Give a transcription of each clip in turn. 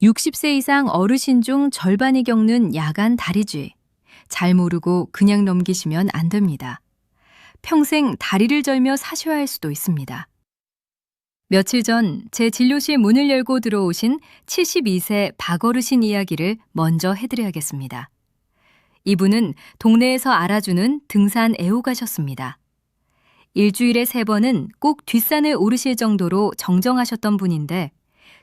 60세 이상 어르신 중 절반이 겪는 야간 다리쥐. 잘 모르고 그냥 넘기시면 안 됩니다. 평생 다리를 절며 사셔야 할 수도 있습니다. 며칠 전 제 진료실 문을 열고 들어오신 72세 박어르신 이야기를 먼저 해드려야겠습니다. 이분은 동네에서 알아주는 등산 애호가셨습니다. 일주일에 3번은 꼭 뒷산을 오르실 정도로 정정하셨던 분인데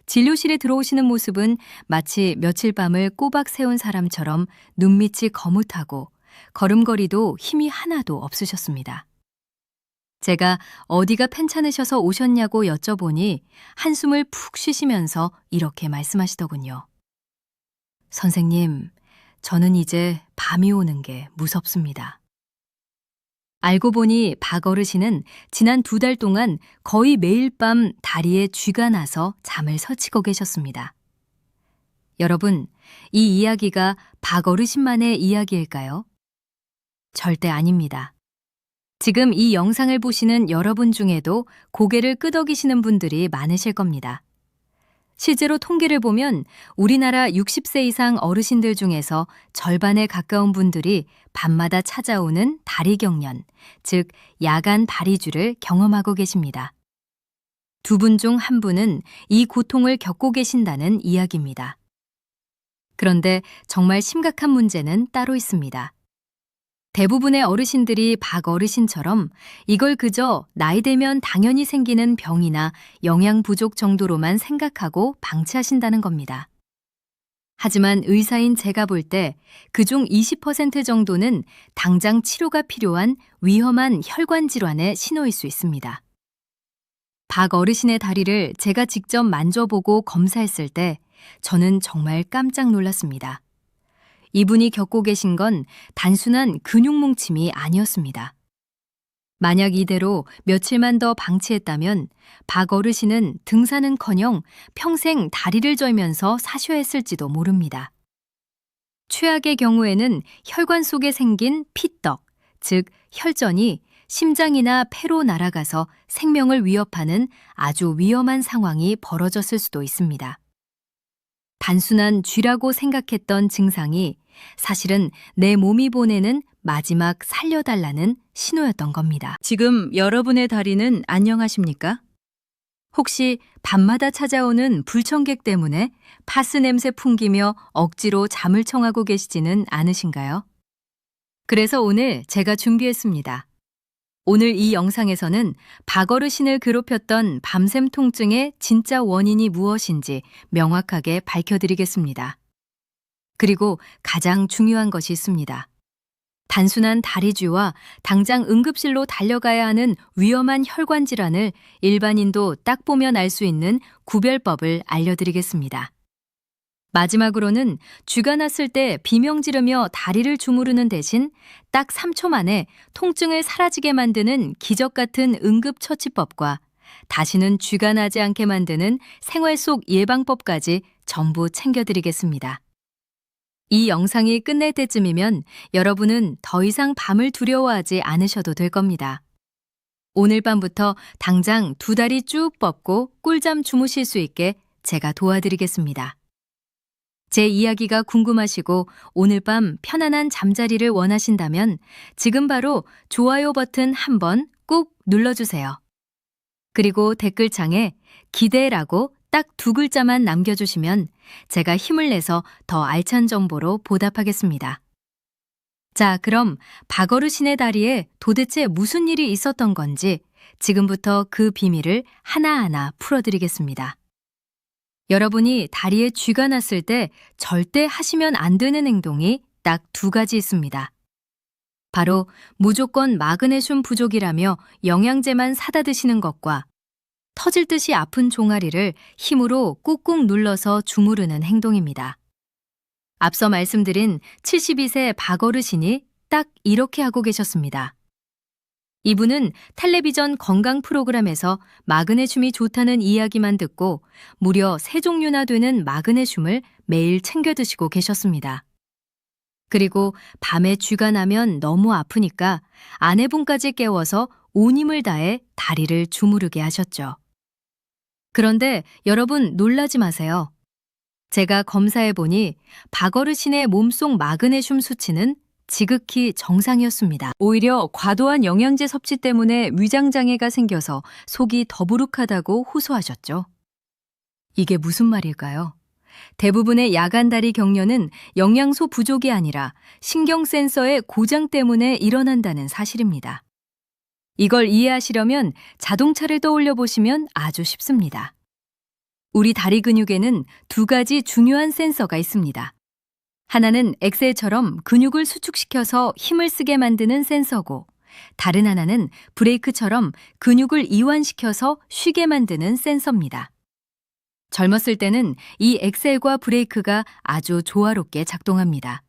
진료실에 들어오시는 모습은 마치 며칠 밤을 꼬박 세운 사람처럼 눈밑이 거뭇하고 걸음걸이도 힘이 하나도 없으셨습니다. 제가 어디가 편찮으셔서 오셨냐고 여쭤보니 한숨을 푹 쉬시면서 이렇게 말씀하시더군요. 선생님, 저는 이제 밤이 오는 게 무섭습니다. 알고 보니 박 어르신은 지난 2달 동안 거의 매일 밤 다리에 쥐가 나서 잠을 설치고 계셨습니다. 여러분, 이 이야기가 박 어르신만의 이야기일까요? 절대 아닙니다. 지금 이 영상을 보시는 여러분 중에도 고개를 끄덕이시는 분들이 많으실 겁니다. 실제로 통계를 보면 우리나라 60세 이상 어르신들 중에서 절반에 가까운 분들이 밤마다 찾아오는 다리경련, 즉 야간 다리쥐를 경험하고 계십니다. 2분 중 1분은 이 고통을 겪고 계신다는 이야기입니다. 그런데 정말 심각한 문제는 따로 있습니다. 대부분의 어르신들이 박 어르신처럼 이걸 그저 나이 들면 당연히 생기는 병이나 영양 부족 정도로만 생각하고 방치하신다는 겁니다. 하지만 의사인 제가 볼 때 그중 20% 정도는 당장 치료가 필요한 위험한 혈관 질환의 신호일 수 있습니다. 박 어르신의 다리를 제가 직접 만져보고 검사했을 때 저는 정말 깜짝 놀랐습니다. 이분이 겪고 계신 건 단순한 근육 뭉침이 아니었습니다. 만약 이대로 며칠만 더 방치했다면 박 어르신은 등산은커녕 평생 다리를 절면서 사셔야 했을지도 모릅니다. 최악의 경우에는 혈관 속에 생긴 피떡, 즉 혈전이 심장이나 폐로 날아가서 생명을 위협하는 아주 위험한 상황이 벌어졌을 수도 있습니다. 단순한 쥐라고 생각했던 증상이 사실은 내 몸이 보내는 마지막 살려달라는 신호였던 겁니다. 지금 여러분의 다리는 안녕하십니까? 혹시 밤마다 찾아오는 불청객 때문에 파스 냄새 풍기며 억지로 잠을 청하고 계시지는 않으신가요? 그래서 오늘 제가 준비했습니다. 오늘 이 영상에서는 박 어르신을 괴롭혔던 밤샘 통증의 진짜 원인이 무엇인지 명확하게 밝혀드리겠습니다. 그리고 가장 중요한 것이 있습니다. 단순한 다리쥐와 당장 응급실로 달려가야 하는 위험한 혈관 질환을 일반인도 딱 보면 알 수 있는 구별법을 알려드리겠습니다. 마지막으로는 쥐가 났을 때 비명 지르며 다리를 주무르는 대신 딱 3초 만에 통증을 사라지게 만드는 기적 같은 응급처치법과 다시는 쥐가 나지 않게 만드는 생활 속 예방법까지 전부 챙겨드리겠습니다. 이 영상이 끝날 때쯤이면 여러분은 더 이상 밤을 두려워하지 않으셔도 될 겁니다. 오늘 밤부터 당장 2다리 쭉 뻗고 꿀잠 주무실 수 있게 제가 도와드리겠습니다. 제 이야기가 궁금하시고 오늘 밤 편안한 잠자리를 원하신다면 지금 바로 좋아요 버튼 한번 꾹 눌러주세요. 그리고 댓글창에 기대라고 딱 2글자만 남겨주시면 제가 힘을 내서 더 알찬 정보로 보답하겠습니다. 자, 그럼 박 어르신의 다리에 도대체 무슨 일이 있었던 건지 지금부터 그 비밀을 하나하나 풀어드리겠습니다. 여러분이 다리에 쥐가 났을 때 절대 하시면 안 되는 행동이 딱 2가지 있습니다. 바로 무조건 마그네슘 부족이라며 영양제만 사다 드시는 것과 터질 듯이 아픈 종아리를 힘으로 꾹꾹 눌러서 주무르는 행동입니다. 앞서 말씀드린 72세 박 어르신이 딱 이렇게 하고 계셨습니다. 이분은 텔레비전 건강 프로그램에서 마그네슘이 좋다는 이야기만 듣고 무려 3종류나 되는 마그네슘을 매일 챙겨 드시고 계셨습니다. 그리고 밤에 쥐가 나면 너무 아프니까 아내분까지 깨워서 온 힘을 다해 다리를 주무르게 하셨죠. 그런데 여러분 놀라지 마세요. 제가 검사해보니 박어르신의 몸속 마그네슘 수치는 지극히 정상이었습니다. 오히려 과도한 영양제 섭취 때문에 위장장애가 생겨서 속이 더부룩하다고 호소하셨죠. 이게 무슨 말일까요? 대부분의 야간다리 경련은 영양소 부족이 아니라 신경센서의 고장 때문에 일어난다는 사실입니다. 이걸 이해하시려면 자동차를 떠올려 보시면 아주 쉽습니다. 우리 다리 근육에는 두 가지 중요한 센서가 있습니다. 하나는 엑셀처럼 근육을 수축시켜서 힘을 쓰게 만드는 센서고, 다른 하나는 브레이크처럼 근육을 이완시켜서 쉬게 만드는 센서입니다. 젊었을 때는 이 엑셀과 브레이크가 아주 조화롭게 작동합니다.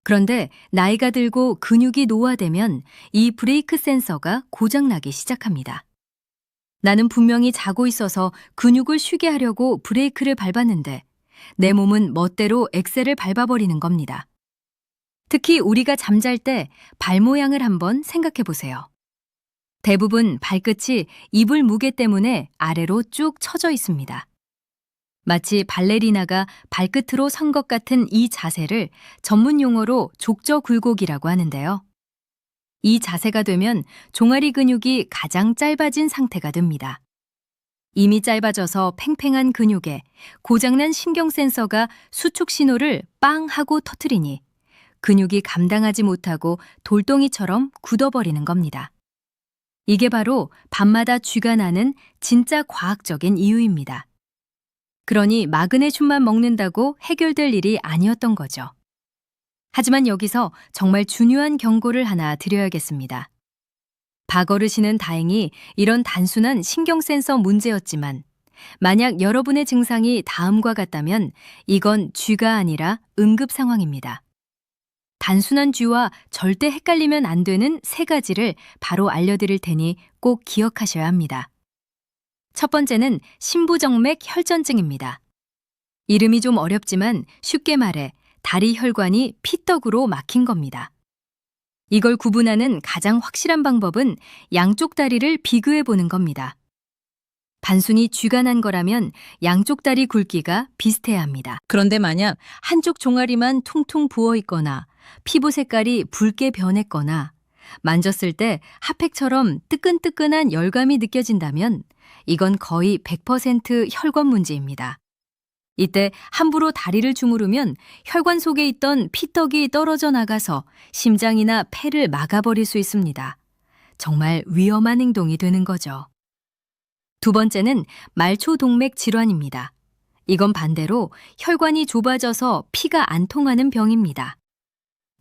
그런데 나이가 들고 근육이 노화되면 이 브레이크 센서가 고장나기 시작합니다. 나는 분명히 자고 있어서 근육을 쉬게 하려고 브레이크를 밟았는데 내 몸은 멋대로 엑셀을 밟아버리는 겁니다. 특히 우리가 잠잘 때 발 모양을 한번 생각해 보세요. 대부분 발끝이 이불 무게 때문에 아래로 쭉 처져 있습니다. 마치 발레리나가 발끝으로 선 것 같은 이 자세를 전문 용어로 족저 굴곡이라고 하는데요. 이 자세가 되면 종아리 근육이 가장 짧아진 상태가 됩니다. 이미 짧아져서 팽팽한 근육에 고장난 신경센서가 수축 신호를 빵 하고 터뜨리니 근육이 감당하지 못하고 돌덩이처럼 굳어버리는 겁니다. 이게 바로 밤마다 쥐가 나는 진짜 과학적인 이유입니다. 그러니 마그네슘만 먹는다고 해결될 일이 아니었던 거죠. 하지만 여기서 정말 중요한 경고를 하나 드려야겠습니다. 박어르신은 다행히 이런 단순한 신경센서 문제였지만 만약 여러분의 증상이 다음과 같다면 이건 쥐가 아니라 응급 상황입니다. 단순한 쥐와 절대 헷갈리면 안 되는 세 가지를 바로 알려드릴 테니 꼭 기억하셔야 합니다. 첫 번째는 심부정맥 혈전증입니다. 이름이 좀 어렵지만 쉽게 말해 다리 혈관이 피떡으로 막힌 겁니다. 이걸 구분하는 가장 확실한 방법은 양쪽 다리를 비교해 보는 겁니다. 단순히 쥐가 난 거라면 양쪽 다리 굵기가 비슷해야 합니다. 그런데 만약 한쪽 종아리만 퉁퉁 부어 있거나 피부 색깔이 붉게 변했거나 만졌을 때 핫팩처럼 뜨끈뜨끈한 열감이 느껴진다면 이건 거의 100% 혈관 문제입니다. 이때 함부로 다리를 주무르면 혈관 속에 있던 피떡이 떨어져 나가서 심장이나 폐를 막아버릴 수 있습니다. 정말 위험한 행동이 되는 거죠. 두 번째는 말초동맥 질환입니다. 이건 반대로 혈관이 좁아져서 피가 안 통하는 병입니다.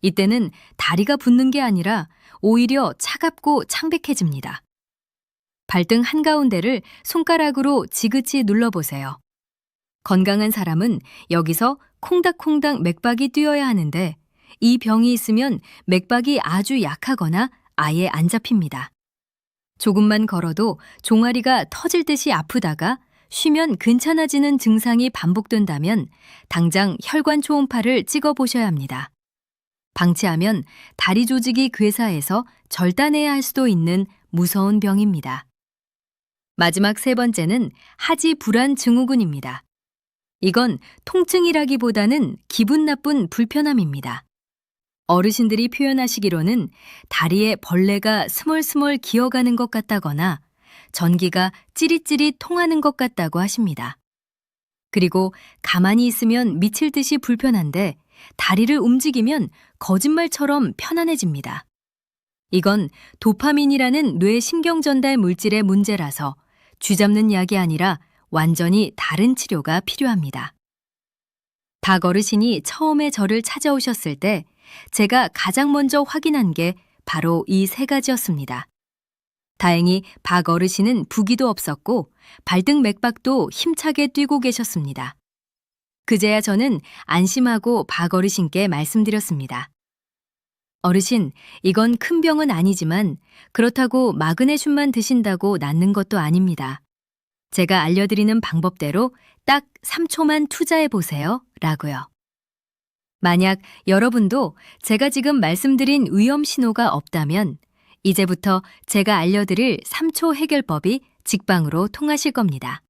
이때는 다리가 붓는 게 아니라 오히려 차갑고 창백해집니다. 발등 한가운데를 손가락으로 지그치 눌러보세요. 건강한 사람은 여기서 콩닥콩닥 맥박이 뛰어야 하는데 이 병이 있으면 맥박이 아주 약하거나 아예 안 잡힙니다. 조금만 걸어도 종아리가 터질 듯이 아프다가 쉬면 괜찮아지는 증상이 반복된다면 당장 혈관 초음파를 찍어보셔야 합니다. 방치하면 다리 조직이 괴사해서 절단해야 할 수도 있는 무서운 병입니다. 마지막 세 번째는 하지 불안 증후군입니다. 이건 통증이라기보다는 기분 나쁜 불편함입니다. 어르신들이 표현하시기로는 다리에 벌레가 스멀스멀 기어가는 것 같다거나 전기가 찌릿찌릿 통하는 것 같다고 하십니다. 그리고 가만히 있으면 미칠 듯이 불편한데 다리를 움직이면 거짓말처럼 편안해집니다. 이건 도파민이라는 뇌 신경전달 물질의 문제라서 쥐잡는 약이 아니라 완전히 다른 치료가 필요합니다. 박어르신이 처음에 저를 찾아오셨을 때 제가 가장 먼저 확인한 게 바로 이 세 가지였습니다. 다행히 박어르신은 부기도 없었고 발등 맥박도 힘차게 뛰고 계셨습니다. 그제야 저는 안심하고 박어르신께 말씀드렸습니다. 어르신, 이건 큰 병은 아니지만 그렇다고 마그네슘만 드신다고 낫는 것도 아닙니다. 제가 알려드리는 방법대로 딱 3초만 투자해 보세요. 라고요. 만약 여러분도 제가 지금 말씀드린 위험 신호가 없다면 이제부터 제가 알려드릴 3초 해결법이 직방으로 통하실 겁니다.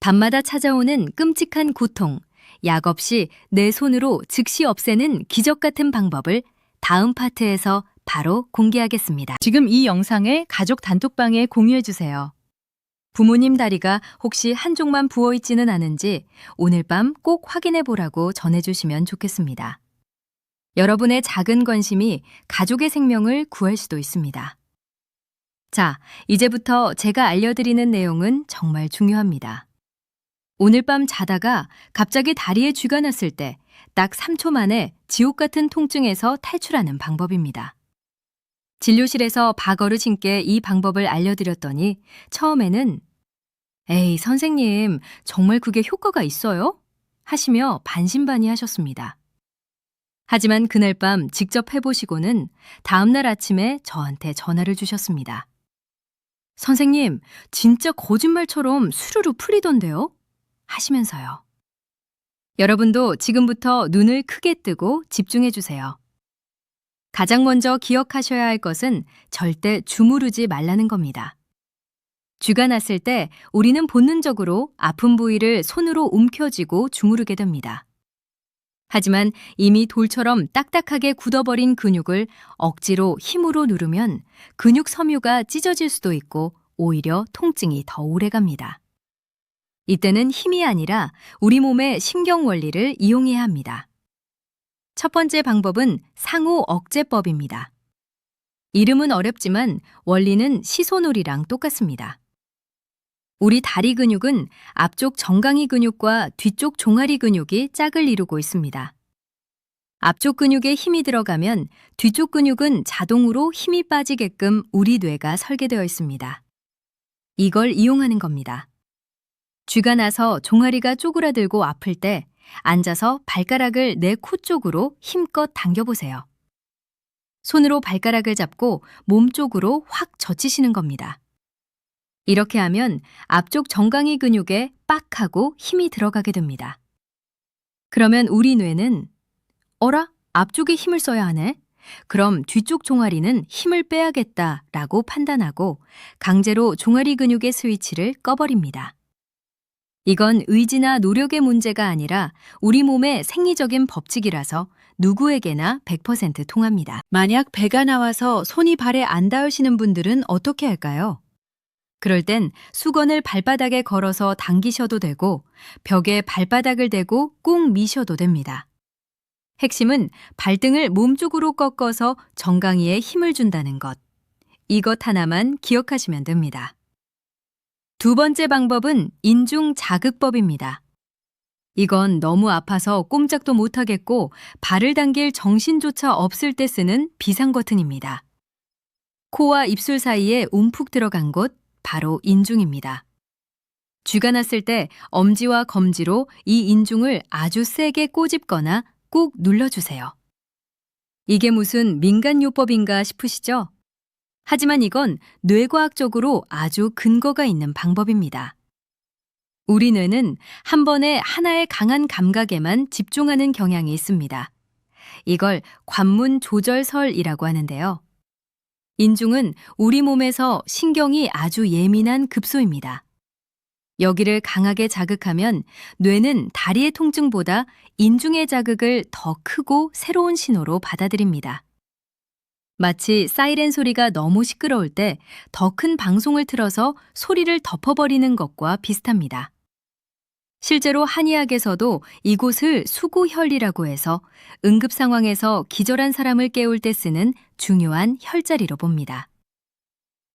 밤마다 찾아오는 끔찍한 고통, 약 없이 내 손으로 즉시 없애는 기적 같은 방법을 다음 파트에서 바로 공개하겠습니다. 지금 이 영상을 가족 단톡방에 공유해 주세요. 부모님 다리가 혹시 한쪽만 부어 있지는 않은지 오늘 밤 꼭 확인해 보라고 전해 주시면 좋겠습니다. 여러분의 작은 관심이 가족의 생명을 구할 수도 있습니다. 자, 이제부터 제가 알려드리는 내용은 정말 중요합니다. 오늘 밤 자다가 갑자기 다리에 쥐가 났을 때 딱 3초 만에 지옥 같은 통증에서 탈출하는 방법입니다. 진료실에서 박어르신께 이 방법을 알려드렸더니 처음에는 에이, 선생님, 정말 그게 효과가 있어요? 하시며 반신반의하셨습니다. 하지만 그날 밤 직접 해보시고는 다음날 아침에 저한테 전화를 주셨습니다. 선생님, 진짜 거짓말처럼 수르르 풀리던데요? 하시면서요. 여러분도 지금부터 눈을 크게 뜨고 집중해 주세요. 가장 먼저 기억하셔야 할 것은 절대 주무르지 말라는 겁니다. 쥐가 났을 때 우리는 본능적으로 아픈 부위를 손으로 움켜쥐고 주무르게 됩니다. 하지만 이미 돌처럼 딱딱하게 굳어버린 근육을 억지로 힘으로 누르면 근육 섬유가 찢어질 수도 있고 오히려 통증이 더 오래갑니다. 이때는 힘이 아니라 우리 몸의 신경 원리를 이용해야 합니다. 첫 번째 방법은 상호 억제법입니다. 이름은 어렵지만 원리는 시소놀이랑 똑같습니다. 우리 다리 근육은 앞쪽 정강이 근육과 뒤쪽 종아리 근육이 짝을 이루고 있습니다. 앞쪽 근육에 힘이 들어가면 뒤쪽 근육은 자동으로 힘이 빠지게끔 우리 뇌가 설계되어 있습니다. 이걸 이용하는 겁니다. 쥐가 나서 종아리가 쪼그라들고 아플 때 앉아서 발가락을 내 코 쪽으로 힘껏 당겨보세요. 손으로 발가락을 잡고 몸 쪽으로 확 젖히시는 겁니다. 이렇게 하면 앞쪽 정강이 근육에 빡 하고 힘이 들어가게 됩니다. 그러면 우리 뇌는 어라? 앞쪽에 힘을 써야 하네? 그럼 뒤쪽 종아리는 힘을 빼야겠다라고 판단하고 강제로 종아리 근육의 스위치를 꺼버립니다. 이건 의지나 노력의 문제가 아니라 우리 몸의 생리적인 법칙이라서 누구에게나 100% 통합니다. 만약 배가 나와서 손이 발에 안 닿으시는 분들은 어떻게 할까요? 그럴 땐 수건을 발바닥에 걸어서 당기셔도 되고 벽에 발바닥을 대고 꾹 미셔도 됩니다. 핵심은 발등을 몸쪽으로 꺾어서 정강이에 힘을 준다는 것. 이것 하나만 기억하시면 됩니다. 두 번째 방법은 인중 자극법입니다. 이건 너무 아파서 꼼짝도 못하겠고 발을 당길 정신조차 없을 때 쓰는 비상버튼입니다. 코와 입술 사이에 움푹 들어간 곳, 바로 인중입니다. 쥐가 났을 때 엄지와 검지로 이 인중을 아주 세게 꼬집거나 꾹 눌러주세요. 이게 무슨 민간요법인가 싶으시죠? 하지만 이건 뇌과학적으로 아주 근거가 있는 방법입니다. 우리 뇌는 한 번에 하나의 강한 감각에만 집중하는 경향이 있습니다. 이걸 관문 조절설이라고 하는데요. 인중은 우리 몸에서 신경이 아주 예민한 급소입니다. 여기를 강하게 자극하면 뇌는 다리의 통증보다 인중의 자극을 더 크고 새로운 신호로 받아들입니다. 마치 사이렌 소리가 너무 시끄러울 때 더 큰 방송을 틀어서 소리를 덮어버리는 것과 비슷합니다. 실제로 한의학에서도 이곳을 수구혈이라고 해서 응급 상황에서 기절한 사람을 깨울 때 쓰는 중요한 혈자리로 봅니다.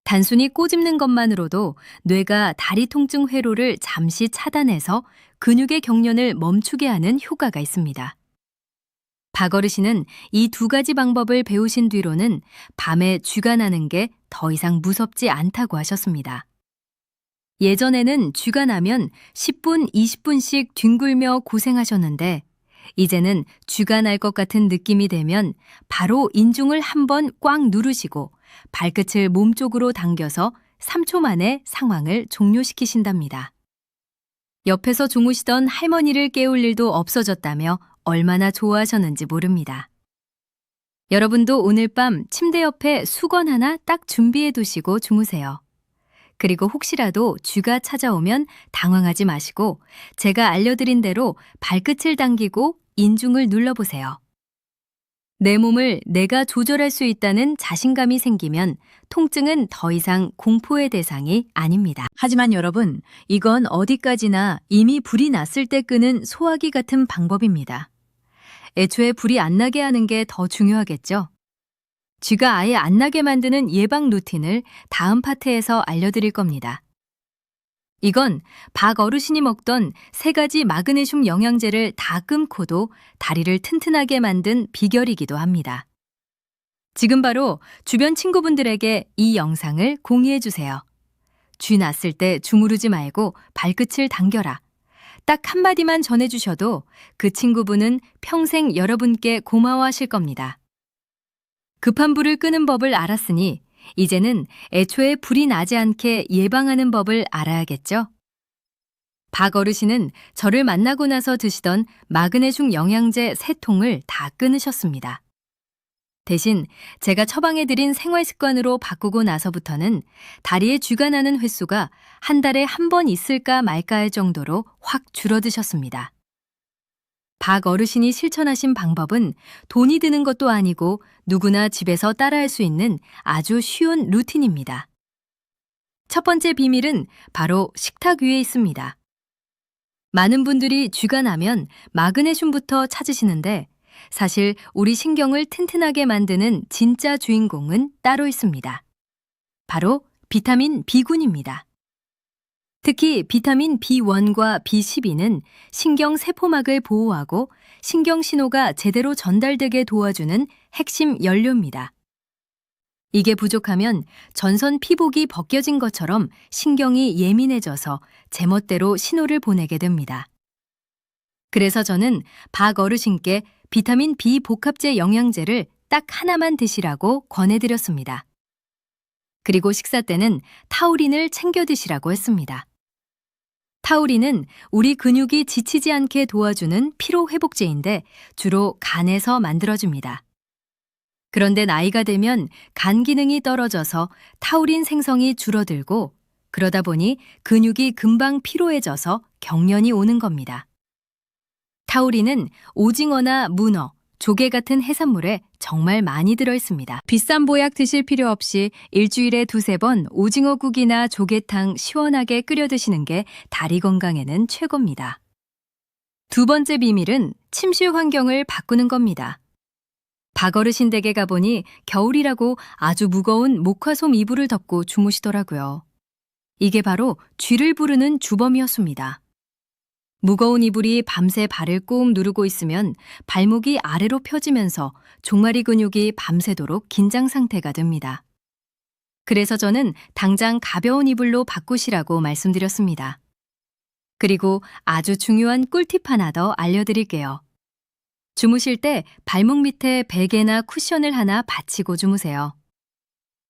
단순히 꼬집는 것만으로도 뇌가 다리 통증 회로를 잠시 차단해서 근육의 경련을 멈추게 하는 효과가 있습니다. 박어르신은 이 두 가지 방법을 배우신 뒤로는 밤에 쥐가 나는 게 더 이상 무섭지 않다고 하셨습니다. 예전에는 쥐가 나면 10분, 20분씩 뒹굴며 고생하셨는데 이제는 쥐가 날 것 같은 느낌이 되면 바로 인중을 한번 꽉 누르시고 발끝을 몸쪽으로 당겨서 3초 만에 상황을 종료시키신답니다. 옆에서 주무시던 할머니를 깨울 일도 없어졌다며 얼마나 좋아하셨는지 모릅니다. 여러분도 오늘 밤 침대 옆에 수건 하나 딱 준비해 두시고 주무세요. 그리고 혹시라도 쥐가 찾아오면 당황하지 마시고 제가 알려드린 대로 발끝을 당기고 인중을 눌러보세요. 내 몸을 내가 조절할 수 있다는 자신감이 생기면 통증은 더 이상 공포의 대상이 아닙니다. 하지만 여러분, 이건 어디까지나 이미 불이 났을 때 끄는 소화기 같은 방법입니다. 애초에 불이 안 나게 하는 게 더 중요하겠죠? 쥐가 아예 안 나게 만드는 예방 루틴을 다음 파트에서 알려드릴 겁니다. 이건 박 어르신이 먹던 3가지 마그네슘 영양제를 다 끊고도 다리를 튼튼하게 만든 비결이기도 합니다. 지금 바로 주변 친구분들에게 이 영상을 공유해 주세요. 쥐 났을 때 주무르지 말고 발끝을 당겨라. 딱 한마디만 전해주셔도 그 친구분은 평생 여러분께 고마워하실 겁니다. 급한 불을 끄는 법을 알았으니 이제는 애초에 불이 나지 않게 예방하는 법을 알아야겠죠? 박 어르신은 저를 만나고 나서 드시던 마그네슘 영양제 3통을 다 끊으셨습니다. 대신 제가 처방해드린 생활습관으로 바꾸고 나서부터는 다리에 쥐가 나는 횟수가 한 달에 한 번 있을까 말까 할 정도로 확 줄어드셨습니다. 박 어르신이 실천하신 방법은 돈이 드는 것도 아니고 누구나 집에서 따라할 수 있는 아주 쉬운 루틴입니다. 첫 번째 비밀은 바로 식탁 위에 있습니다. 많은 분들이 쥐가 나면 마그네슘부터 찾으시는데 사실 우리 신경을 튼튼하게 만드는 진짜 주인공은 따로 있습니다. 바로 비타민 B군입니다. 특히 비타민 B1과 B12는 신경 세포막을 보호하고 신경 신호가 제대로 전달되게 도와주는 핵심 연료입니다. 이게 부족하면 전선 피복이 벗겨진 것처럼 신경이 예민해져서 제멋대로 신호를 보내게 됩니다. 그래서 저는 박 어르신께 비타민 B 복합제 영양제를 딱 하나만 드시라고 권해드렸습니다. 그리고 식사 때는 타우린을 챙겨 드시라고 했습니다. 타우린은 우리 근육이 지치지 않게 도와주는 피로회복제인데 주로 간에서 만들어집니다. 그런데 나이가 되면 간 기능이 떨어져서 타우린 생성이 줄어들고 그러다 보니 근육이 금방 피로해져서 경련이 오는 겁니다. 타우린은 오징어나 문어, 조개 같은 해산물에 정말 많이 들어있습니다. 비싼 보약 드실 필요 없이 일주일에 2-3번 오징어국이나 조개탕 시원하게 끓여 드시는 게 다리 건강에는 최고입니다. 두 번째 비밀은 침실 환경을 바꾸는 겁니다. 박 어르신 댁에 가보니 겨울이라고 아주 무거운 목화솜 이불을 덮고 주무시더라고요. 이게 바로 쥐를 부르는 주범이었습니다. 무거운 이불이 밤새 발을 꾹 누르고 있으면 발목이 아래로 펴지면서 종아리 근육이 밤새도록 긴장 상태가 됩니다. 그래서 저는 당장 가벼운 이불로 바꾸시라고 말씀드렸습니다. 그리고 아주 중요한 꿀팁 하나 더 알려드릴게요. 주무실 때 발목 밑에 베개나 쿠션을 하나 받치고 주무세요.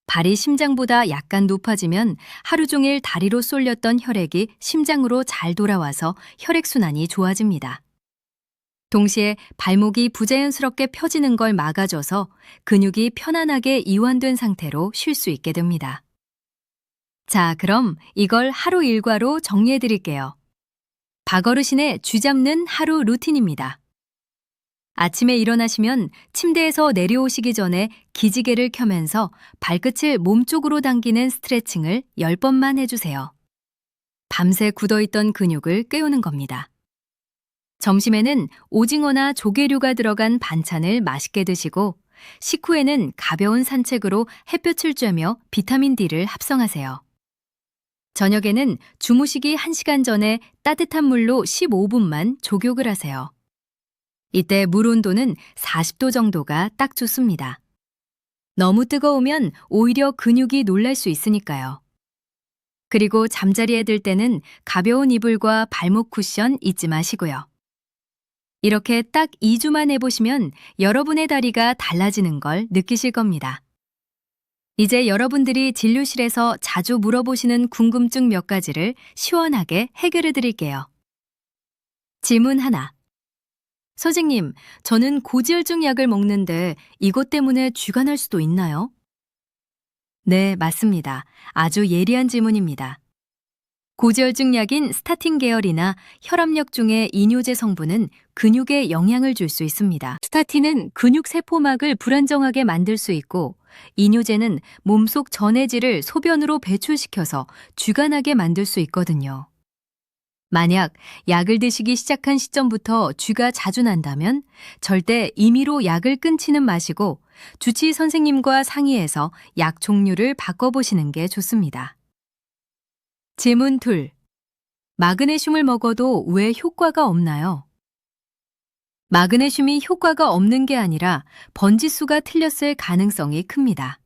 발이 심장보다 약간 높아지면 하루 종일 다리로 쏠렸던 혈액이 심장으로 잘 돌아와서 혈액순환이 좋아집니다. 동시에 발목이 부자연스럽게 펴지는 걸 막아줘서 근육이 편안하게 이완된 상태로 쉴 수 있게 됩니다. 자, 그럼 이걸 하루 일과로 정리해 드릴게요. 박 어르신의 쥐 잡는 하루 루틴입니다. 아침에 일어나시면 침대에서 내려오시기 전에 기지개를 켜면서 발끝을 몸쪽으로 당기는 스트레칭을 10번만 해주세요. 밤새 굳어있던 근육을 깨우는 겁니다. 점심에는 오징어나 조개류가 들어간 반찬을 맛있게 드시고 식후에는 가벼운 산책으로 햇볕을 쬐며 비타민 D를 합성하세요. 저녁에는 주무시기 1시간 전에 따뜻한 물로 15분만 족욕을 하세요. 이때 물 온도는 40도 정도가 딱 좋습니다. 너무 뜨거우면 오히려 근육이 놀랄 수 있으니까요. 그리고 잠자리에 들 때는 가벼운 이불과 발목 쿠션 잊지 마시고요. 이렇게 딱 2주만 해보시면 여러분의 다리가 달라지는 걸 느끼실 겁니다. 이제 여러분들이 진료실에서 자주 물어보시는 궁금증 몇 가지를 시원하게 해결해 드릴게요. 질문 하나. 선생님, 저는 고지혈증 약을 먹는데 이것 때문에 쥐가 날 수도 있나요? 네, 맞습니다. 아주 예리한 질문입니다. 고지혈증 약인 스타틴 계열이나 혈압약 중의 이뇨제 성분은 근육에 영향을 줄 수 있습니다. 스타틴은 근육 세포막을 불안정하게 만들 수 있고, 이뇨제는 몸속 전해질을 소변으로 배출시켜서 쥐가 나게 만들 수 있거든요. 만약 약을 드시기 시작한 시점부터 쥐가 자주 난다면 절대 임의로 약을 끊지는 마시고 주치의 선생님과 상의해서 약 종류를 바꿔보시는 게 좋습니다. 질문 2. 마그네슘을 먹어도 왜 효과가 없나요? 마그네슘이 효과가 없는 게 아니라 번지수가 틀렸을 가능성이 큽니다.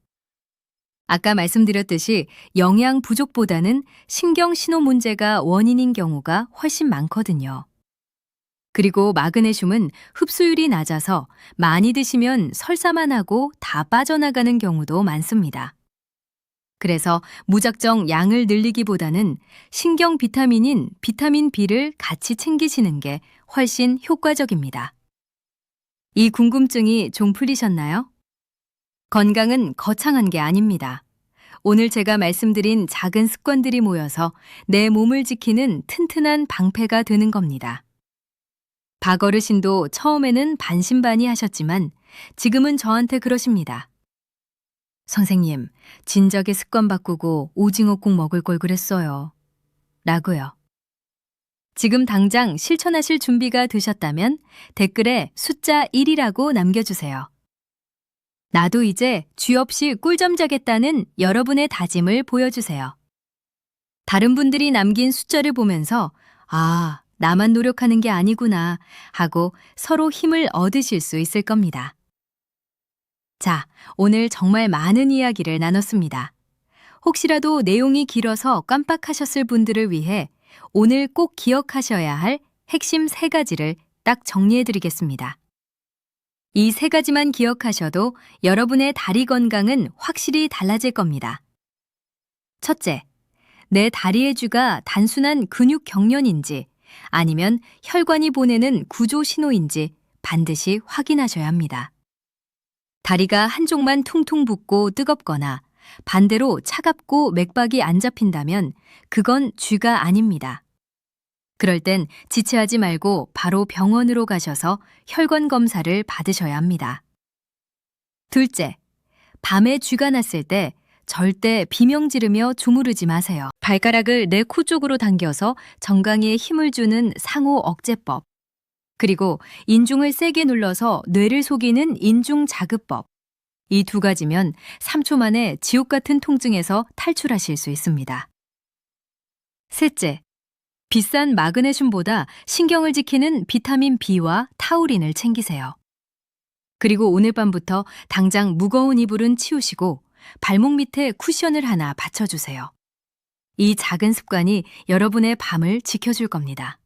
아까 말씀드렸듯이 영양 부족보다는 신경 신호 문제가 원인인 경우가 훨씬 많거든요. 그리고 마그네슘은 흡수율이 낮아서 많이 드시면 설사만 하고 다 빠져나가는 경우도 많습니다. 그래서 무작정 양을 늘리기보다는 신경 비타민인 비타민 B를 같이 챙기시는 게 훨씬 효과적입니다. 이 궁금증이 좀 풀리셨나요? 건강은 거창한 게 아닙니다. 오늘 제가 말씀드린 작은 습관들이 모여서 내 몸을 지키는 튼튼한 방패가 되는 겁니다. 박 어르신도 처음에는 반신반의하셨지만 지금은 저한테 그러십니다. 선생님, 진작에 습관 바꾸고 오징어 국 먹을 걸 그랬어요. 라고요. 지금 당장 실천하실 준비가 되셨다면 댓글에 숫자 1이라고 남겨주세요. 나도 이제 쥐 없이 꿀잠 자겠다는 여러분의 다짐을 보여주세요. 다른 분들이 남긴 숫자를 보면서 아, 나만 노력하는 게 아니구나 하고 서로 힘을 얻으실 수 있을 겁니다. 자, 오늘 정말 많은 이야기를 나눴습니다. 혹시라도 내용이 길어서 깜빡하셨을 분들을 위해 오늘 꼭 기억하셔야 할 핵심 3가지를 딱 정리해드리겠습니다. 이 3가지만 기억하셔도 여러분의 다리 건강은 확실히 달라질 겁니다. 첫째, 내 다리의 쥐가 단순한 근육 경련인지 아니면 혈관이 보내는 구조 신호인지 반드시 확인하셔야 합니다. 다리가 한쪽만 퉁퉁 붓고 뜨겁거나 반대로 차갑고 맥박이 안 잡힌다면 그건 쥐가 아닙니다. 그럴 땐 지체하지 말고 바로 병원으로 가셔서 혈관 검사를 받으셔야 합니다. 둘째, 밤에 쥐가 났을 때 절대 비명 지르며 주무르지 마세요. 발가락을 내 코 쪽으로 당겨서 정강이에 힘을 주는 상호 억제법, 그리고 인중을 세게 눌러서 뇌를 속이는 인중 자극법. 이 2가지면 3초 만에 지옥 같은 통증에서 탈출하실 수 있습니다. 셋째, 비싼 마그네슘보다 신경을 지키는 비타민 B와 타우린을 챙기세요. 그리고 오늘 밤부터 당장 무거운 이불은 치우시고 발목 밑에 쿠션을 하나 받쳐주세요. 이 작은 습관이 여러분의 밤을 지켜줄 겁니다.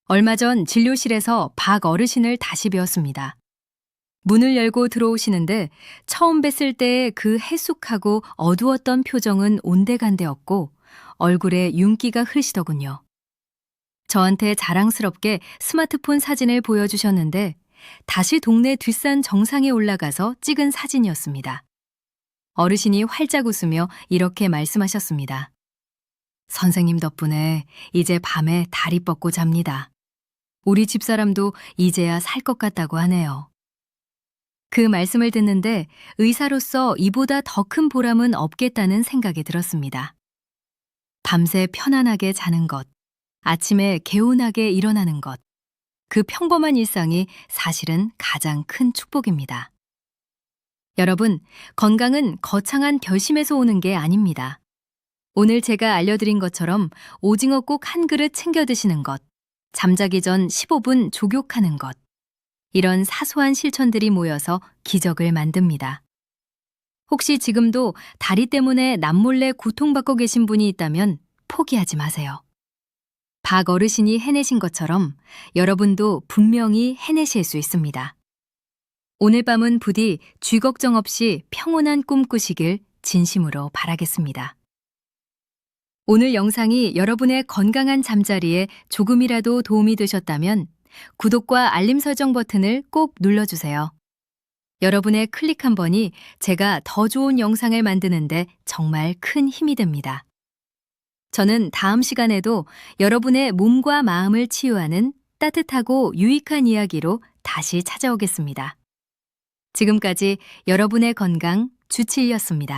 얼마 전 진료실에서 박 어르신을 다시 뵈었습니다. 문을 열고 들어오시는데 처음 뵀을 때의 그 해숙하고 어두웠던 표정은 온데간데 없고 얼굴에 윤기가 흐르시더군요. 저한테 자랑스럽게 스마트폰 사진을 보여주셨는데 다시 동네 뒷산 정상에 올라가서 찍은 사진이었습니다. 어르신이 활짝 웃으며 이렇게 말씀하셨습니다. 선생님 덕분에 이제 밤에 다리 뻗고 잡니다. 우리 집사람도 이제야 살 것 같다고 하네요. 그 말씀을 듣는데 의사로서 이보다 더 큰 보람은 없겠다는 생각이 들었습니다. 밤새 편안하게 자는 것, 아침에 개운하게 일어나는 것, 그 평범한 일상이 사실은 가장 큰 축복입니다. 여러분, 건강은 거창한 결심에서 오는 게 아닙니다. 오늘 제가 알려드린 것처럼 오징어 꼭 한 그릇 챙겨 드시는 것, 잠자기 전 15분 족욕하는 것, 이런 사소한 실천들이 모여서 기적을 만듭니다. 혹시 지금도 다리 때문에 남몰래 고통받고 계신 분이 있다면 포기하지 마세요. 박 어르신이 해내신 것처럼 여러분도 분명히 해내실 수 있습니다. 오늘 밤은 부디 쥐 걱정 없이 평온한 꿈 꾸시길 진심으로 바라겠습니다. 오늘 영상이 여러분의 건강한 잠자리에 조금이라도 도움이 되셨다면 구독과 알림 설정 버튼을 꼭 눌러주세요. 여러분의 클릭 한 번이 제가 더 좋은 영상을 만드는데 정말 큰 힘이 됩니다. 저는 다음 시간에도 여러분의 몸과 마음을 치유하는 따뜻하고 유익한 이야기로 다시 찾아오겠습니다. 지금까지 여러분의 건강 주치의였습니다.